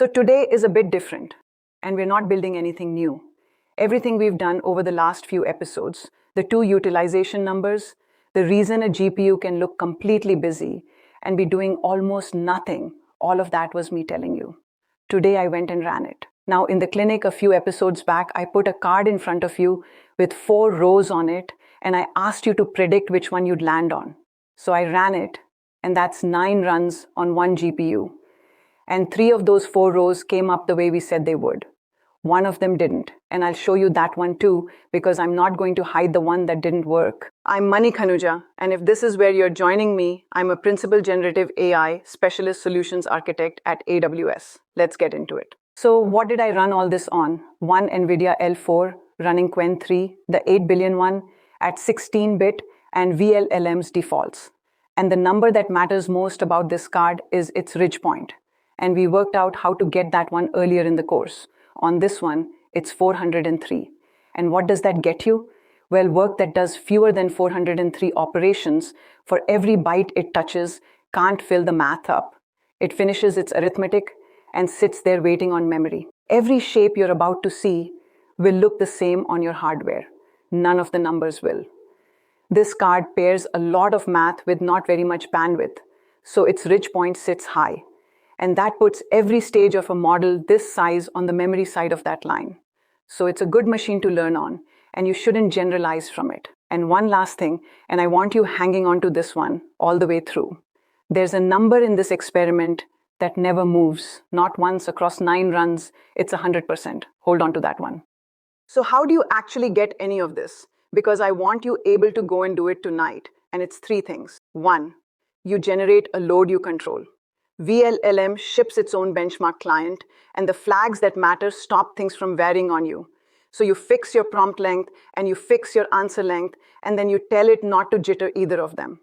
So today is a bit different, and we're not building anything new. Everything we've done over the last few episodes, the two utilization numbers, the reason a GPU can look completely busy and be doing almost nothing, all of that was me telling you. Today I went and ran it. Now in the clinic a few episodes back, I put a card in front of you with 4 rows on it, and I asked you to predict which one you'd land on. So I ran it, and that's 9 runs on one GPU. And 3 of those 4 rows came up the way we said they would. One of them didn't, and I'll show you that one too, because I'm not going to hide the one that didn't work. I'm Mani Khanuja, and if this is where you're joining me, I'm a Principal Generative AI Specialist Solutions Architect at AWS. Let's get into it. So what did I run all this on? One NVIDIA L4 running Qwen 3, the 8 billion one, at 16-bit and vLLM's defaults. And the number that matters most about this card is its ridge point. And we worked out how to get that one earlier in the course. On this one, it's 403. And what does that get you? Well, work that does fewer than 403 operations for every byte it touches can't fill the math up. It finishes its arithmetic and sits there waiting on memory. Every shape you're about to see will look the same on your hardware. None of the numbers will. This card pairs a lot of math with not very much bandwidth, so its ridge point sits high. And that puts every stage of a model this size on the memory side of that line. So it's a good machine to learn on, and you shouldn't generalize from it. And one last thing, and I want you hanging on to this one all the way through. There's a number in this experiment that never moves, not once across 9 runs, it's 100%. Hold on to that one. So how do you actually get any of this? Because I want you able to go and do it tonight, and it's 3 things. 1, you generate a load you control. vLLM ships its own benchmark client, and the flags that matter stop things from varying on you. So you fix your prompt length, and you fix your answer length, and then you tell it not to jitter either of them.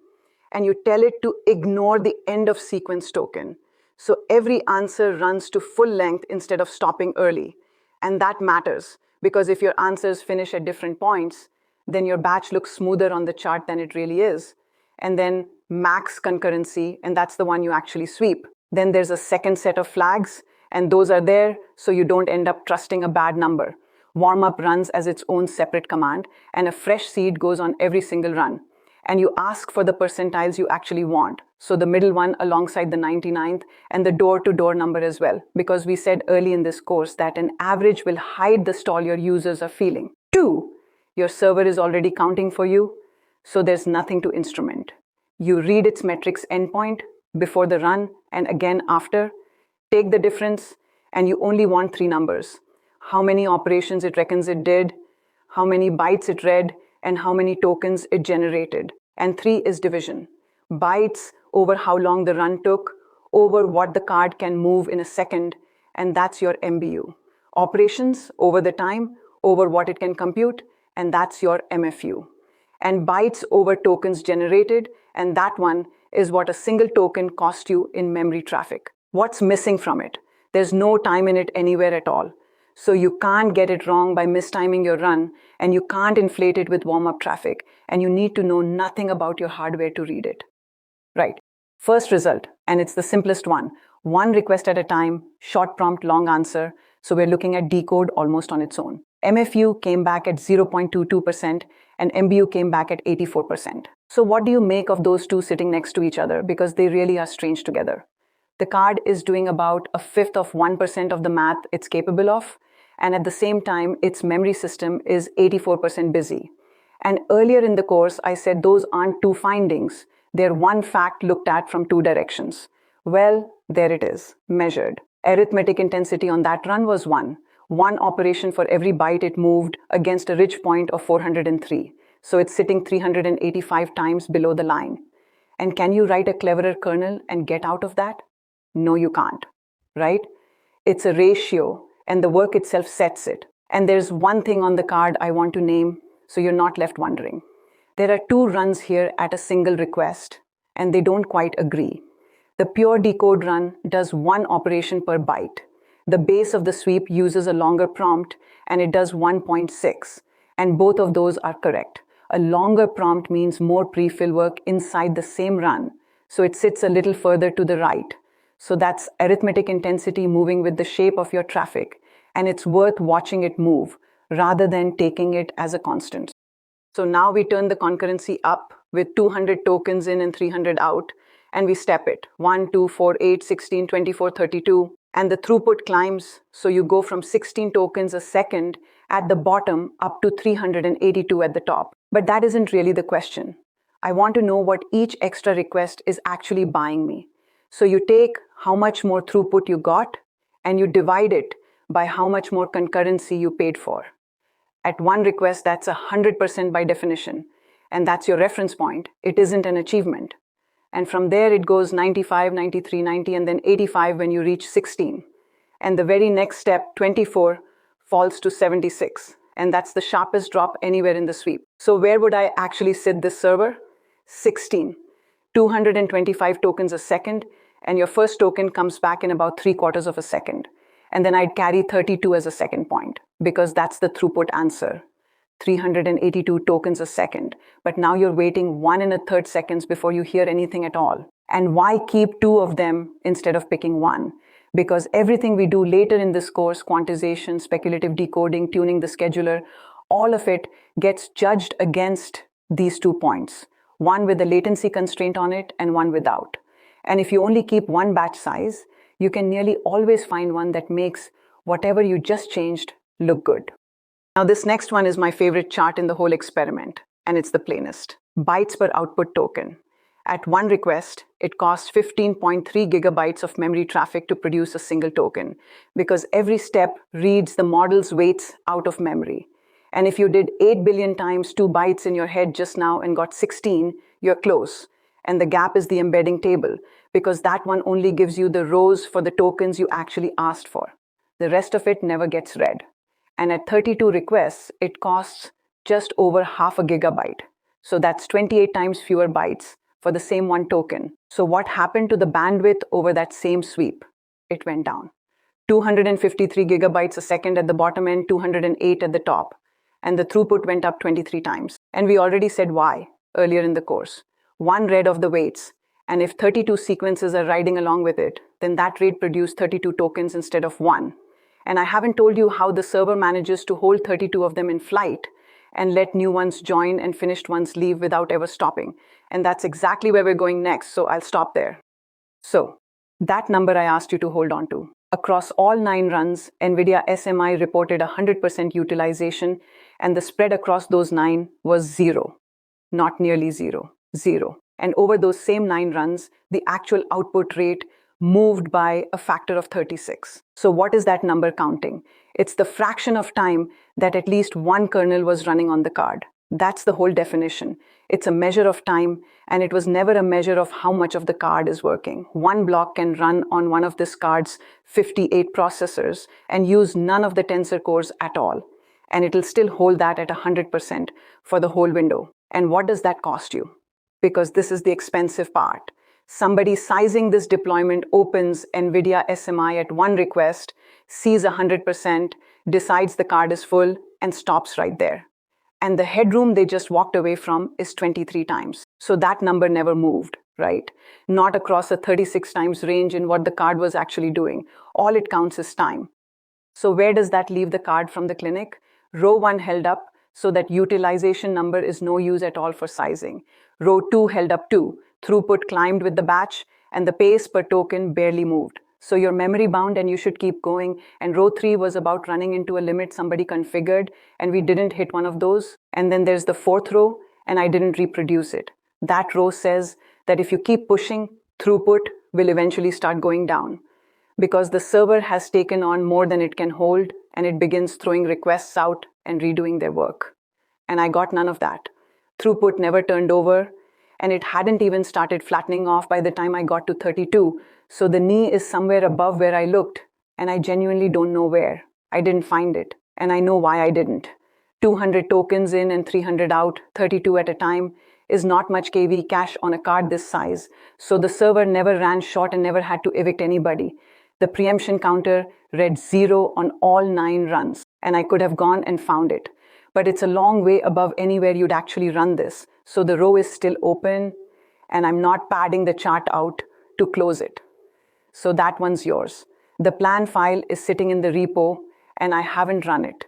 And you tell it to ignore the end of sequence token. So every answer runs to full length instead of stopping early. And that matters, because if your answers finish at different points, then your batch looks smoother on the chart than it really is. And then max concurrency, and that's the one you actually sweep. Then there's a second set of flags, and those are there so you don't end up trusting a bad number. Warm-up runs as its own separate command, and a fresh seed goes on every single run. And you ask for the percentiles you actually want, so the middle one alongside the 99th, and the door-to-door number as well, because we said early in this course that an average will hide the stall your users are feeling. 2, your server is already counting for you, so there's nothing to instrument. You read its metrics endpoint before the run and again after, take the difference, and you only want 3 numbers. How many operations it reckons it did, how many bytes it read, and how many tokens it generated. And 3 is division. Bytes over how long the run took, over what the card can move in a second, and that's your MBU. Operations over the time, over what it can compute, and that's your MFU. And bytes over tokens generated, and that one is what a single token cost you in memory traffic. What's missing from it? There's no time in it anywhere at all. So you can't get it wrong by mistiming your run, and you can't inflate it with warm-up traffic, and you need to know nothing about your hardware to read it. Right. First result, and it's the simplest one. 1 request at a time, short prompt, long answer. So we're looking at Decode almost on its own. MFU came back at 0.22%, and MBU came back at 84%. So what do you make of those two sitting next to each other? Because they really are strange together. The card is doing about 1/5 of 1% of the math it's capable of, and at the same time, its memory system is 84% busy. And earlier in the course, I said those aren't 2 findings. They're 1 fact looked at from 2 directions. Well, there it is, measured. Arithmetic intensity on that run was 1 operation for every byte it moved against a ridge point of 403. So it's sitting 385 times below the line. And can you write a cleverer kernel and get out of that? No, you can't, right? It's a ratio, and the work itself sets it. And there's one thing on the card I want to name, so you're not left wondering. There are 2 runs here at a single request, and they don't quite agree. The pure decode run does 1 operation per byte. The base of the sweep uses a longer prompt, and it does 1.6, and both of those are correct. A longer prompt means more pre-fill work inside the same run, so it sits a little further to the right. So that's arithmetic intensity moving with the shape of your traffic, and it's worth watching it move rather than taking it as a constant. So now we turn the concurrency up with 200 tokens in and 300 out, and we step it 1, 2, 4, 8, 16, 24, 32, and the throughput climbs. So you go from 16 tokens a second at the bottom up to 382 at the top. But that isn't really the question. I want to know what each extra request is actually buying me. So you take how much more throughput you got and you divide it by how much more concurrency you paid for. At one request, that's 100% by definition, and that's your reference point. It isn't an achievement. And from there, it goes 95, 93, 90, and then 85 when you reach 16. And the very next step, 24, falls to 76. And that's the sharpest drop anywhere in the sweep. So where would I actually sit this server? 16. 225 tokens a second, and your first token comes back in about 3/4 of a second. And then I'd carry 32 as a second point, because that's the throughput answer. 382 tokens a second. But now you're waiting 1 1/3 seconds before you hear anything at all. And why keep 2 of them instead of picking 1? Because everything we do later in this course, quantization, speculative decoding, tuning the scheduler, all of it gets judged against these 2 points. One with a latency constraint on it and one without. And if you only keep one batch size, you can nearly always find one that makes whatever you just changed look good. Now this next one is my favorite chart in the whole experiment, and it's the plainest. Bytes per output token. At one request, it costs 15.3 gigabytes of memory traffic to produce a single token, because every step reads the model's weights out of memory. And if you did 8 billion times 2 bytes in your head just now and got 16, you're close. And the gap is the embedding table, because that one only gives you the rows for the tokens you actually asked for. The rest of it never gets read. And at 32 requests, it costs just over half a gigabyte. So that's 28 times fewer bytes for the same one token. So what happened to the bandwidth over that same sweep? It went down. 253 gigabytes a second at the bottom end, 208 at the top. And the throughput went up 23 times. And we already said why earlier in the course. One read of the weights, and if 32 sequences are riding along with it, then that RAID produced 32 tokens instead of 1. And I haven't told you how the server manages to hold 32 of them in flight and let new ones join and finished ones leave without ever stopping. And that's exactly where we're going next, so I'll stop there. So, that number I asked you to hold on to. Across all 9 runs, nvidia-smi reported 100% utilization, and the spread across those 9 was 0. Not nearly 0. 0. And over those same 9 runs, the actual output rate moved by a factor of 36. So what is that number counting? It's the fraction of time that at least one kernel was running on the card. That's the whole definition. It's a measure of time, and it was never a measure of how much of the card is working. One block can run on one of this card's 58 processors and use none of the tensor cores at all. And it'll still hold that at 100% for the whole window. And what does that cost you? Because this is the expensive part. Somebody sizing this deployment opens nvidia-smi at one request, sees 100%, decides the card is full, and stops right there. And the headroom they just walked away from is 23 times. So that number never moved, right? Not across a 36 times range in what the card was actually doing. All it counts is time. So where does that leave the card from the clinic? Row 1 held up, so that utilization number is no use at all for sizing. Row 2 held up too. Throughput climbed with the batch, and the pace per token barely moved. So you're memory bound and you should keep going. And row 3 was about running into a limit somebody configured, and we didn't hit one of those. And then there's the 4th row, and I didn't reproduce it. That row says that if you keep pushing, throughput will eventually start going down, because the server has taken on more than it can hold, and it begins throwing requests out and redoing their work. And I got none of that. Throughput never turned over, and it hadn't even started flattening off by the time I got to 32, so the knee is somewhere above where I looked, and I genuinely don't know where. I didn't find it, and I know why I didn't. 200 tokens in and 300 out, 32 at a time, is not much KV cache on a card this size, so the server never ran short and never had to evict anybody. The preemption counter read 0 on all 9 runs, and I could have gone and found it. But it's a long way above anywhere you'd actually run this, so the row is still open, and I'm not padding the chart out to close it. So that one's yours. The plan file is sitting in the repo and I haven't run it.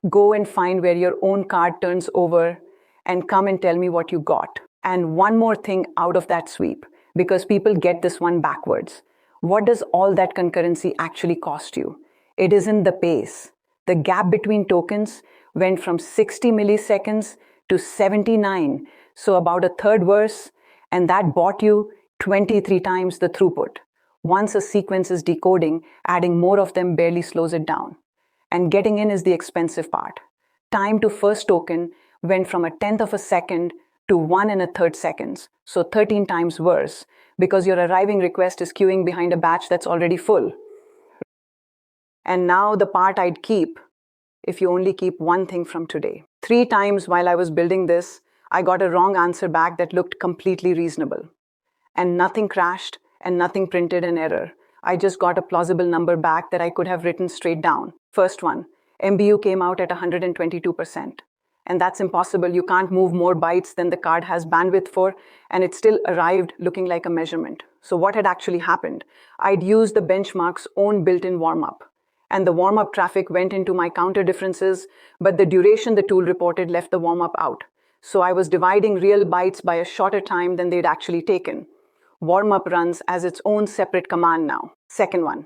Go and find where your own card turns over and come and tell me what you got. And one more thing out of that sweep, because people get this one backwards. What does all that concurrency actually cost you? It isn't the pace. The gap between tokens went from 60 milliseconds to 79, so about a third worse, and that bought you 23 times the throughput. Once a sequence is decoding, adding more of them barely slows it down. And getting in is the expensive part. Time to first token went from a tenth of a second to 1 1/3 seconds, so 13 times worse, because your arriving request is queuing behind a batch that's already full. And now the part I'd keep, if you only keep one thing from today. 3 times while I was building this, I got a wrong answer back that looked completely reasonable. And nothing crashed and nothing printed an error. I just got a plausible number back that I could have written straight down. First one, MBU came out at 122%. And that's impossible. You can't move more bytes than the card has bandwidth for, and it still arrived looking like a measurement. So what had actually happened? I'd used the benchmark's own built-in warm-up. And the warm-up traffic went into my counter differences, but the duration the tool reported left the warm-up out. So I was dividing real bytes by a shorter time than they'd actually taken. Warm-up runs as its own separate command now. Second one,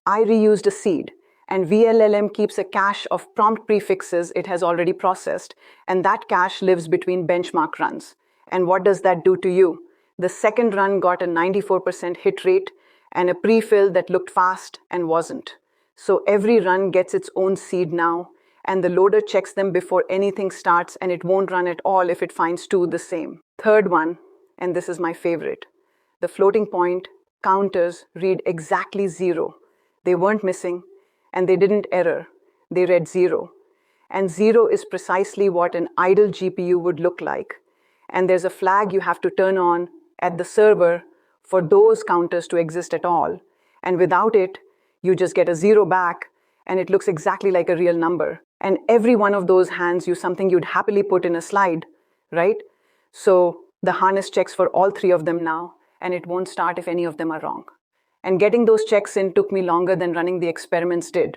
I reused a seed, and vLLM keeps a cache of prompt prefixes it has already processed, and that cache lives between benchmark runs. And what does that do to you? The second run got a 94% hit rate and a prefill that looked fast and wasn't. So every run gets its own seed now, and the loader checks them before anything starts, and it won't run at all if it finds two the same. Third one, and this is my favorite. The floating point counters read exactly 0. They weren't missing, and they didn't error. They read 0. And 0 is precisely what an idle GPU would look like. And there's a flag you have to turn on at the server for those counters to exist at all. And without it, you just get a 0 back, and it looks exactly like a real number. And every one of those hands you something you'd happily put in a slide, right? So the harness checks for all 3 of them now, and it won't start if any of them are wrong. And getting those checks in took me longer than running the experiments did.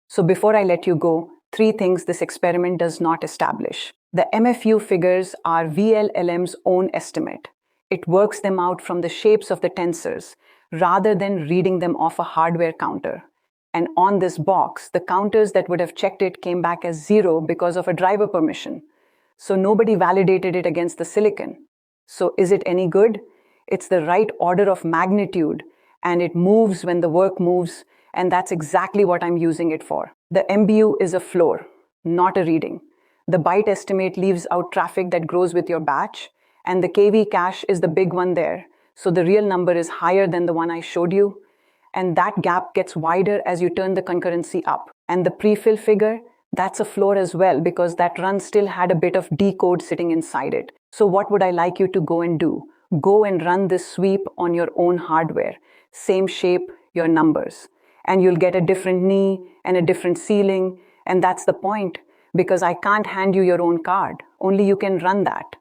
So before I let you go, 3 things this experiment does not establish. The MFU figures are vLLM's own estimate. It works them out from the shapes of the tensors, rather than reading them off a hardware counter. And on this box, the counters that would have checked it came back as 0 because of a driver permission. So nobody validated it against the silicon. So is it any good? It's the right order of magnitude, and it moves when the work moves, and that's exactly what I'm using it for. The MBU is a floor, not a reading. The byte estimate leaves out traffic that grows with your batch, and the KV cache is the big one there, so the real number is higher than the one I showed you, and that gap gets wider as you turn the concurrency up. And the prefill figure, that's a floor as well, because that run still had a bit of decode sitting inside it. So what would I like you to go and do? Go and run this sweep on your own hardware. Same shape, your numbers. And you'll get a different knee and a different ceiling. And that's the point, because I can't hand you your own card. Only you can run that.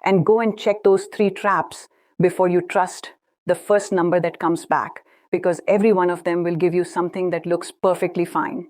And go and check those 3 traps before you trust the first number that comes back, because every one of them will give you something that looks perfectly fine.